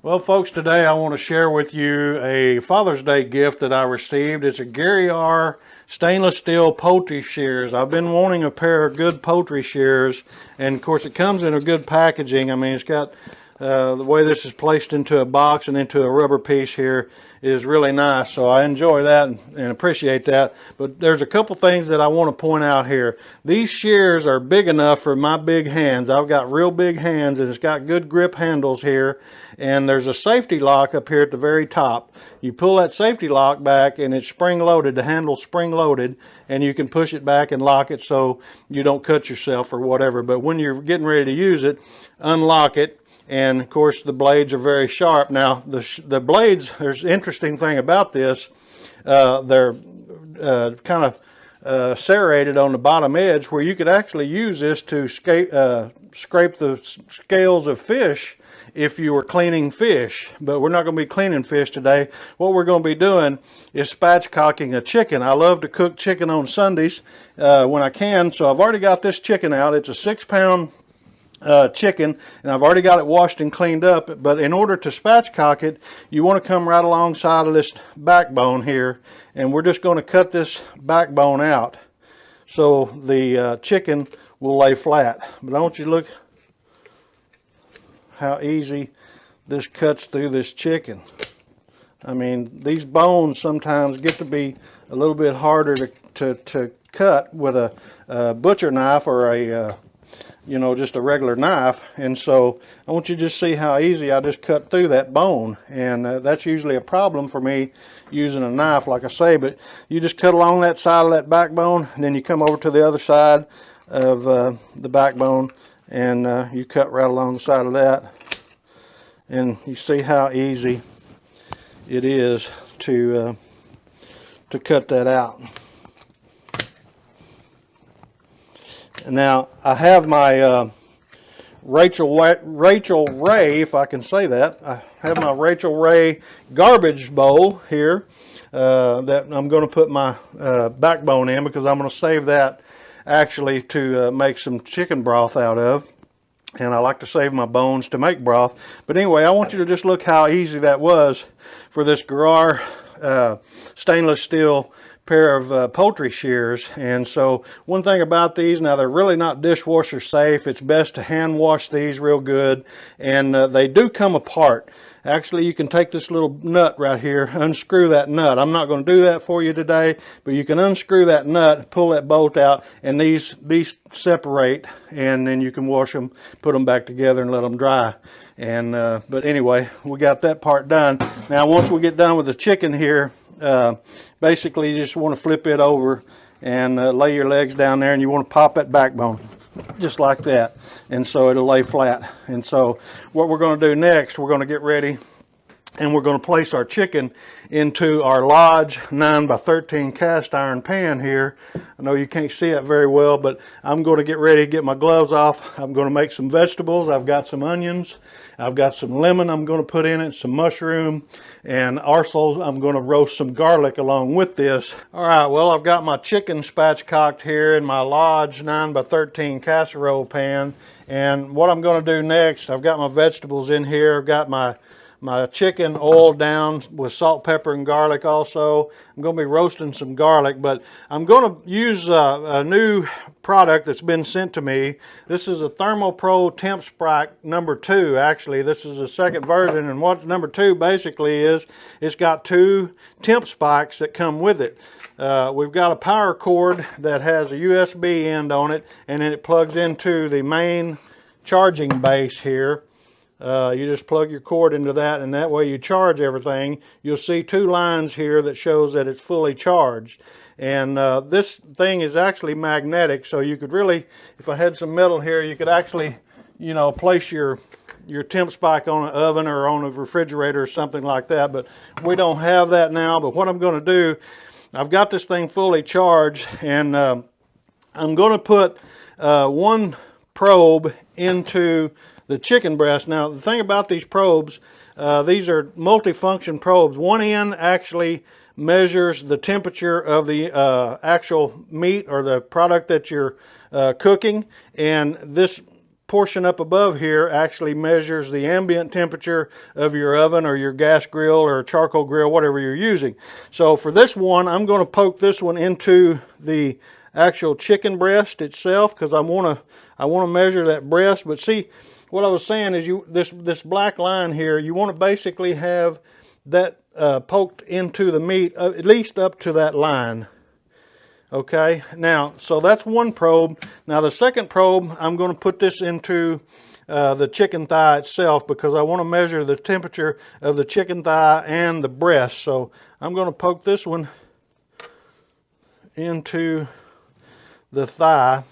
Well, folks, today I want to share with you a Father's Day gift that I received. It's a Gary R. stainless steel poultry shears. I've been wanting a pair of good poultry shears, and of course it comes in a good packaging. I mean, it's got the way this is placed into a box and into a rubber piece here is really nice, so I enjoy that and appreciate that. But there's a couple things that I want to point out here. These shears are big enough for my big hands. I've got real big hands, and it's got good grip handles here, and there's a safety lock up here at the very top. You pull that safety lock back and it's spring loaded. The handle's spring loaded, and you can push it back and lock it so you don't cut yourself or whatever. But when you're getting ready to use it, unlock it. And of course the blades are very sharp. Now the blades, there's an interesting thing about this. They're kind of serrated on the bottom edge, where you could actually use this to scrape the scales of fish if you were cleaning fish. But we're not going to be cleaning fish today. What we're going to be doing is spatchcocking a chicken. I love to cook chicken on Sundays when I can, so I've already got this chicken out. It's a 6-pound chicken, and I've already got it washed and cleaned up. But in order to spatchcock it, you want to come right alongside of this backbone here, and we're just going to cut this backbone out so the chicken will lay flat. But I want you to look how easy this cuts through this chicken. I mean, these bones sometimes get to be a little bit harder to cut with a butcher knife or a just a regular knife. And so I want you to just see how easy I just cut through that bone. And that's usually a problem for me using a knife, like I say. But you just cut along that side of that backbone, and then you come over to the other side of the backbone, and you cut right along the side of that. And you see how easy it is to cut that out. Now I have my Rachel Ray, if I can say that. I have my Rachel Ray garbage bowl here that I'm going to put my backbone in, because I'm going to save that actually to make some chicken broth out of. And I like to save my bones to make broth. But anyway, I want you to just look how easy that was for this Gary stainless steel pair of poultry shears. And so one thing about these, now they're really not dishwasher safe. It's best to hand wash these real good, and they do come apart. Actually, you can take this little nut right here, unscrew that nut. I'm not going to do that for you today, but you can unscrew that nut, pull that bolt out, and these separate, and then you can wash them, put them back together, and let them dry. And but anyway, we got that part done. Now once we get done with the chicken here, basically you just want to flip it over and lay your legs down there, and you want to pop that backbone just like that, and so it'll lay flat. And so what we're going to do next, we're going to get ready, and we're going to place our chicken into our Lodge 9x13 cast iron pan here. I know you can't see it very well, but I'm going to get ready to get my gloves off. I'm going to make some vegetables. I've got some onions, I've got some lemon I'm going to put in it, some mushroom, and also I'm going to roast some garlic along with this. All right, well, I've got my chicken spatchcocked here in my Lodge 9x13 casserole pan. And what I'm going to do next, I've got my vegetables in here. I've got my chicken oiled down with salt, pepper, and garlic also. I'm going to be roasting some garlic, but I'm going to use a new product that's been sent to me. This is a ThermoPro TempSpike number 2. Actually, this is the second version, and what number 2 basically is, it's got 2 temp spikes that come with it. We've got a power cord that has a USB end on it, and then it plugs into the main charging base here. You just plug your cord into that, and that way you charge everything. You'll see 2 lines here that shows that it's fully charged. And this thing is actually magnetic, so you could really, if I had some metal here, you could actually, place your TempSpike on an oven or on a refrigerator or something like that. But we don't have that now. But what I'm going to do, I've got this thing fully charged, and I'm going to put one probe into the chicken breast. Now the thing about these probes, these are multifunction probes. One end actually measures the temperature of the actual meat or the product that you're cooking, and this portion up above here actually measures the ambient temperature of your oven or your gas grill or charcoal grill, whatever you're using. So for this one, I'm going to poke this one into the actual chicken breast itself, because I want to measure that breast. But see, what I was saying is, this black line here, you want to basically have that poked into the meat at least up to that line. Okay, now, so that's one probe. Now the second probe, I'm going to put this into the chicken thigh itself, because I want to measure the temperature of the chicken thigh and the breast. So I'm going to poke this one into the thigh,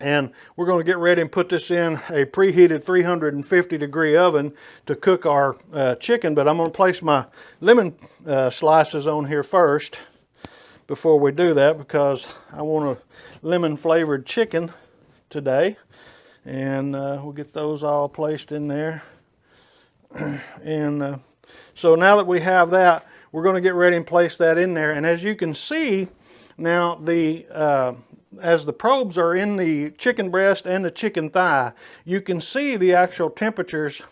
and we're going to get ready and put this in a preheated 350 degree oven to cook our chicken. But I'm going to place my lemon slices on here first before we do that, because I want a lemon flavored chicken today. And we'll get those all placed in there. And so now that we have that, we're going to get ready and place that in there. And as you can see now, as the probes are in the chicken breast and the chicken thigh, you can see the actual temperatures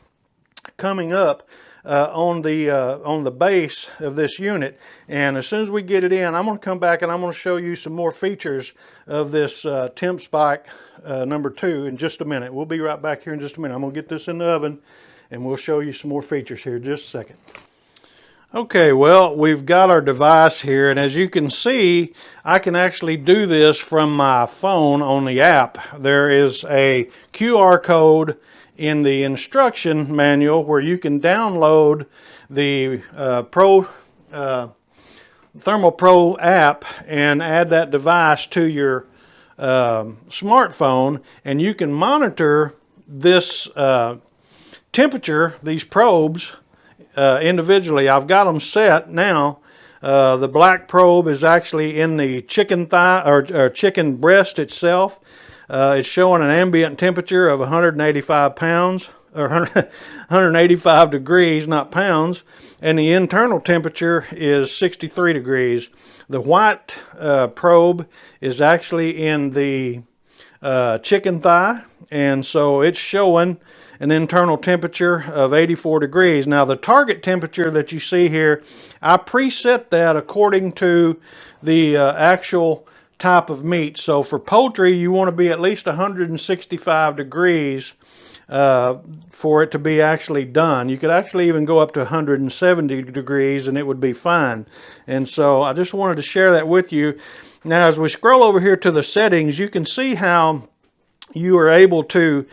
coming up on the base of this unit. And as soon as we get it in, I'm going to come back and I'm going to show you some more features of this TempSpike number 2 in just a minute. We'll be right back here in just a minute. I'm going to get this in the oven and we'll show you some more features here in just a second. Okay, well, we've got our device here, and as you can see, I can actually do this from my phone on the app. There is a QR code in the instruction manual where you can download the ThermoPro app and add that device to your smartphone, and you can monitor this temperature, these probes, individually. I've got them set now. The black probe is actually in the chicken thigh or chicken breast itself. It's showing an ambient temperature of 185 pounds, or 185 degrees, not pounds, and the internal temperature is 63 degrees. The white probe is actually in the chicken thigh, and so it's showing an internal temperature of 84 degrees. Now the target temperature that you see here, I preset that according to the actual type of meat. So for poultry, you want to be at least 165 degrees for it to be actually done. You could actually even go up to 170 degrees and it would be fine. And so I just wanted to share that with you. Now as we scroll over here to the settings, you can see how you are able to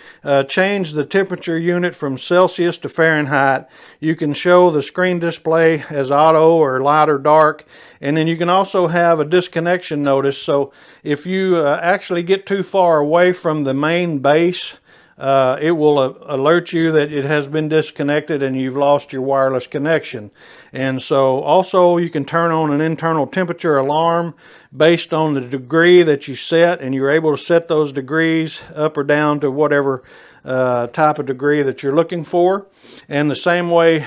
change the temperature unit from Celsius to Fahrenheit. You can show the screen display as auto or light or dark, and then you can also have a disconnection notice. So if you actually get too far away from the main base, it will alert you that it has been disconnected and you've lost your wireless connection. And so also you can turn on an internal temperature alarm based on the degree that you set, and you're able to set those degrees up or down to whatever type of degree that you're looking for. And the same way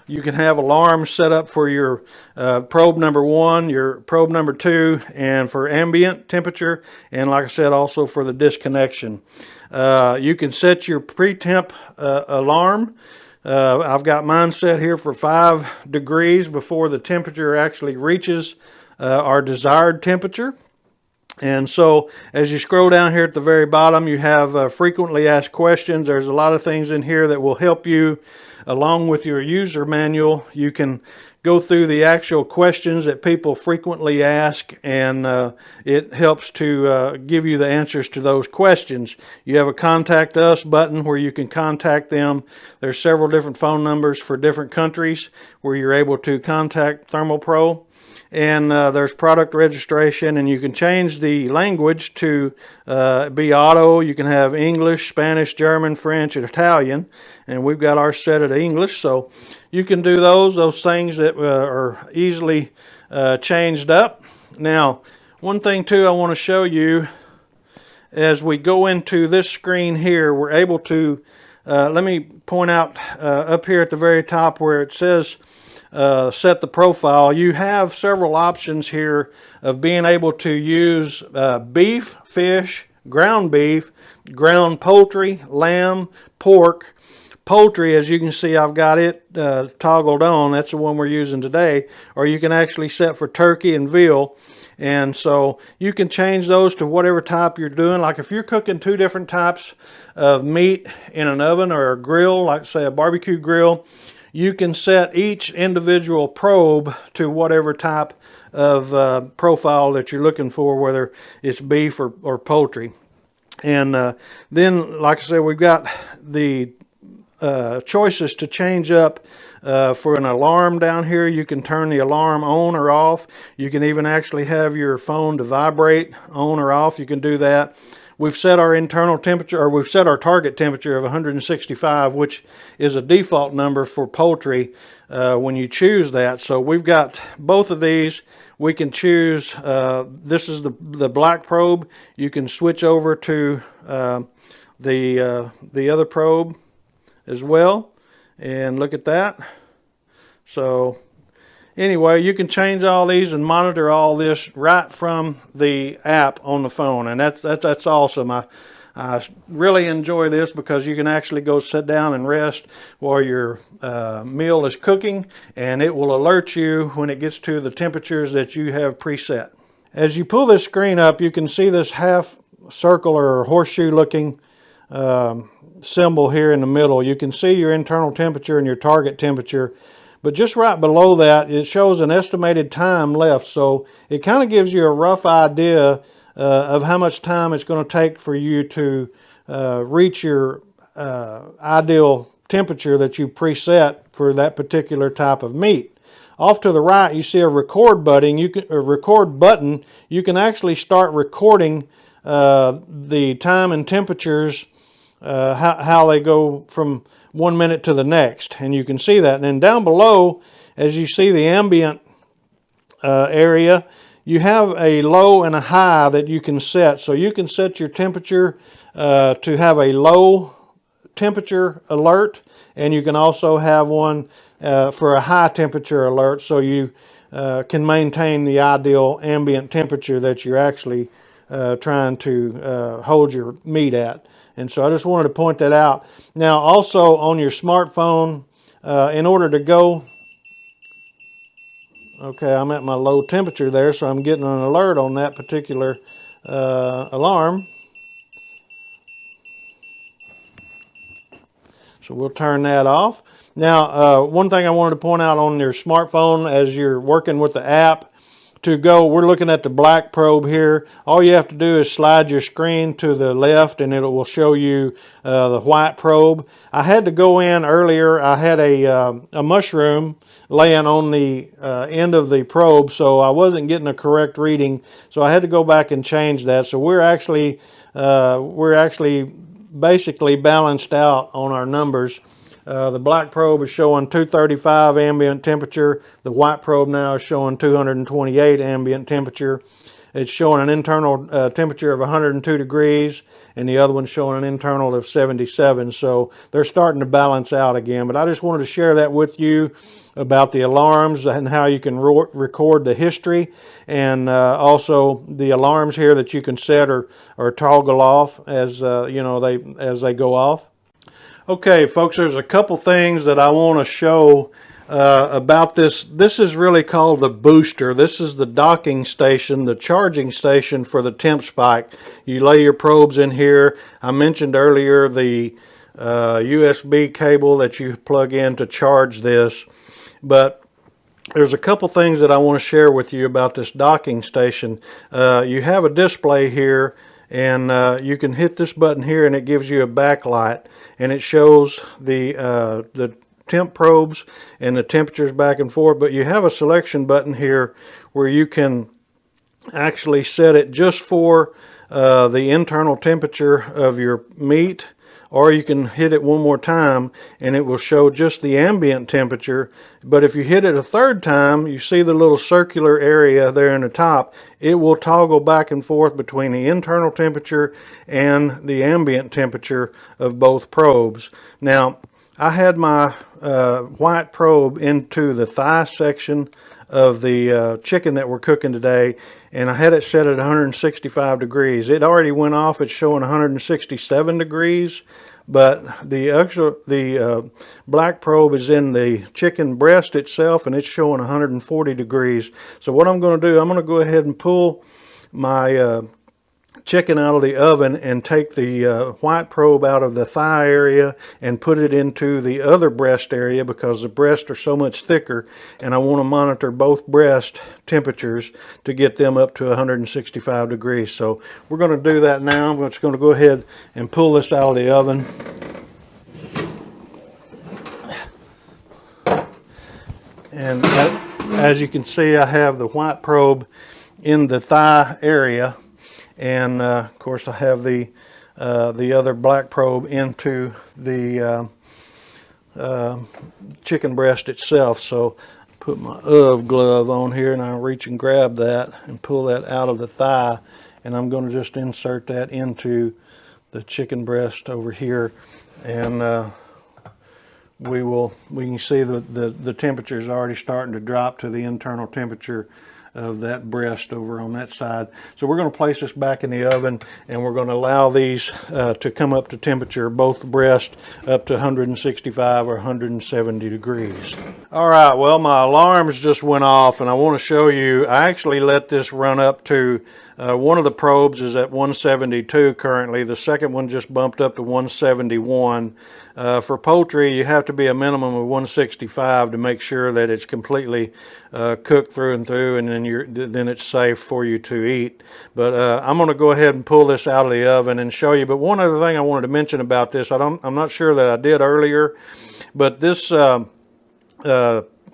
you can have alarms set up for your probe number 1, your probe number 2, and for ambient temperature, and like I said, also for the disconnection. You can set your pre-temp alarm. I've got mine set here for 5 degrees before the temperature actually reaches our desired temperature. And so as you scroll down here at the very bottom, you have frequently asked questions. There's a lot of things in here that will help you along with your user manual. You can go through the actual questions that people frequently ask, and it helps to give you the answers to those questions. You have a contact us button where you can contact them. There's several different phone numbers for different countries where you're able to contact ThermoPro. And there's product registration, and you can change the language to be auto. You can have English, Spanish, German, French, and Italian, and we've got ours set at English. So you can do those things that are easily changed up. Now, one thing too I want to show you as we go into this screen here, we're able to, let me point out up here at the very top where it says set the profile. You have several options here of being able to use beef, fish, ground beef, ground poultry, lamb, pork. Poultry, as you can see, I've got it toggled on. That's the one we're using today. Or you can actually set for turkey and veal. And so you can change those to whatever type you're doing. Like if you're cooking 2 different types of meat in an oven or a grill, like say a barbecue grill, you can set each individual probe to whatever type of profile that you're looking for, whether it's beef or poultry. And then, like I said, we've got the choices to change up for an alarm down here. You can turn the alarm on or off. You can even actually have your phone to vibrate on or off. You can do that. We've set our internal temperature, or we've set our target temperature of 165, which is a default number for poultry when you choose that. So we've got both of these. We can choose, this is the black probe. You can switch over to the other probe as well, and look at that. So anyway, you can change all these and monitor all this right from the app on the phone, and that's awesome. I really enjoy this because you can actually go sit down and rest while your meal is cooking, and it will alert you when it gets to the temperatures that you have preset. As you pull this screen up, you can see this half circle or horseshoe looking symbol here in the middle. You can see your internal temperature and your target temperature, but just right below that it shows an estimated time left. So it kind of gives you a rough idea of how much time it's going to take for you to reach your ideal temperature that you preset for that particular type of meat. Off to the right, you see a record button. You can actually start recording the time and temperatures, how they go from 1 minute to the next, and you can see that. And then down below, as you see the ambient area, you have a low and a high that you can set. So you can set your temperature to have a low temperature alert, and you can also have one for a high temperature alert, so you can maintain the ideal ambient temperature that you're actually trying to hold your meat at. And so I just wanted to point that out. Now also on your smartphone, in order to go, okay, I'm at my low temperature there, so I'm getting an alert on that particular alarm. So we'll turn that off. Now, one thing I wanted to point out on your smartphone as you're working with the app, we're looking at the black probe here. All you have to do is slide your screen to the left and it will show you the white probe. I had to go in earlier. I had a mushroom laying on the end of the probe, so I wasn't getting a correct reading. So I had to go back and change that. So we're actually basically balanced out on our numbers. The black probe is showing 235 ambient temperature. The white probe now is showing 228 ambient temperature. It's showing an internal temperature of 102 degrees, and the other one's showing an internal of 77. So they're starting to balance out again. But I just wanted to share that with you about the alarms and how you can record the history, and also the alarms here that you can set or toggle off as as they go off. Okay, folks, there's a couple things that I want to show about this. This is really called the booster. This is the docking station, the charging station for the TempSpike. You lay your probes in here. I mentioned earlier the USB cable that you plug in to charge this, but there's a couple things that I want to share with you about this docking station. You have a display here, and you can hit this button here and it gives you a backlight, and it shows the temp probes and the temperatures back and forth. But you have a selection button here where you can actually set it just for the internal temperature of your meat, or you can hit it one more time and it will show just the ambient temperature. But if you hit it a third time, you see the little circular area there in the top. It will toggle back and forth between the internal temperature and the ambient temperature of both probes. Now, I had my white probe into the thigh section of the chicken that we're cooking today, and I had it set at 165 degrees. It already went off. It's showing 167 degrees, but the black probe is in the chicken breast itself, and it's showing 140 degrees. So what I'm going to do, I'm going to go ahead and pull my chicken out of the oven and take the white probe out of the thigh area and put it into the other breast area, because the breasts are so much thicker, and I want to monitor both breast temperatures to get them up to 165 degrees. So we're going to do that now. I'm just going to go ahead and pull this out of the oven. And as you can see, I have the white probe in the thigh area, and of course I have the other black probe into the chicken breast itself. So put my glove on here, and I'll reach and grab that and pull that out of the thigh, and I'm going to just insert that into the chicken breast over here, and we can see the temperature is already starting to drop to the internal temperature of that breast over on that side. So we're going to place this back in the oven, and we're going to allow these to come up to temperature, both breast up to 165 or 170 degrees. All right, well, my alarms just went off, and I want to show you, I actually let this run up to one of the probes is at 172 currently. The second one just bumped up to 171. For poultry, you have to be a minimum of 165 to make sure that it's completely cooked through and through, and then it's safe for you to eat. But I'm going to go ahead and pull this out of the oven and show you. But one other thing I wanted to mention about this, I'm not sure that I did earlier, but this ThermoPro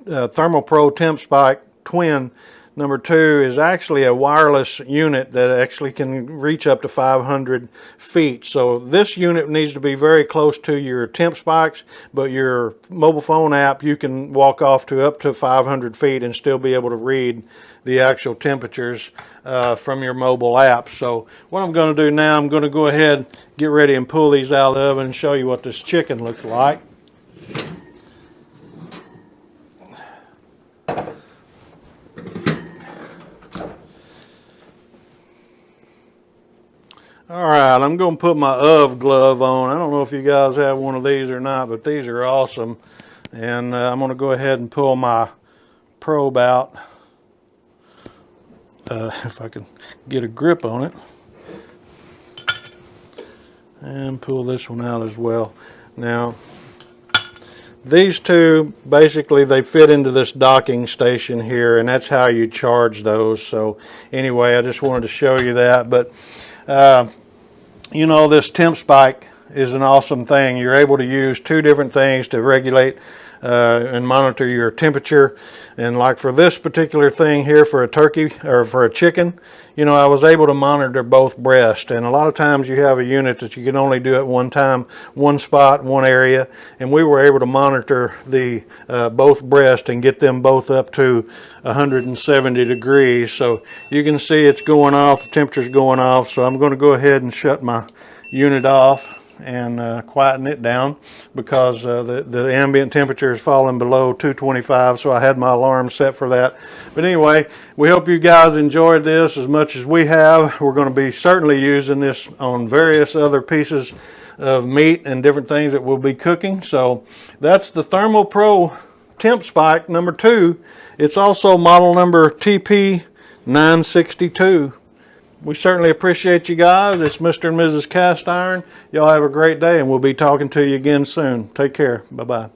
TempSpike Twin #2 is actually a wireless unit that actually can reach up to 500 feet. So this unit needs to be very close to your TempSpikes, but your mobile phone app, you can walk off to up to 500 feet and still be able to read the actual temperatures from your mobile app. So what I'm going to do now, I'm going to go ahead, get ready and pull these out of the oven and show you what this chicken looks like. All right, I'm going to put my glove on. I don't know if you guys have one of these or not, but these are awesome. And I'm going to go ahead and pull my probe out, if I can get a grip on it. And pull this one out as well. Now, these two, basically, they fit into this docking station here, and that's how you charge those. So anyway, I just wanted to show you that. But you know, this TempSpike is an awesome thing. You're able to use two different things to regulate and monitor your temperature. And like for this particular thing here, for a turkey or for a chicken, you know, I was able to monitor both breasts. And a lot of times you have a unit that you can only do at one time, one spot, one area, and we were able to monitor the both breasts and get them both up to 170 degrees. So you can see it's going off, the temperature's going off. So I'm going to go ahead and shut my unit off and quieten it down, because the ambient temperature is falling below 225, so I had my alarm set for that. But anyway, we hope you guys enjoyed this as much as we have. We're going to be certainly using this on various other pieces of meat and different things that we'll be cooking. So that's the ThermoPro TempSpike #2. It's also model number TP962. We certainly appreciate you guys. It's Mr. and Mrs. Cast Iron. Y'all have a great day, and we'll be talking to you again soon. Take care. Bye-bye.